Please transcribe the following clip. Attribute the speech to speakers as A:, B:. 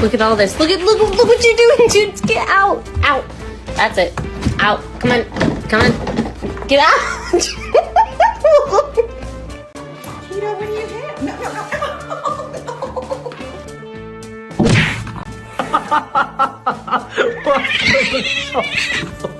A: Look at all this. Look what you're doing, dude. Get out. Out. That's it. Out. Come on. Come on. Get out.
B: Keto, what do you have? No.
C: What?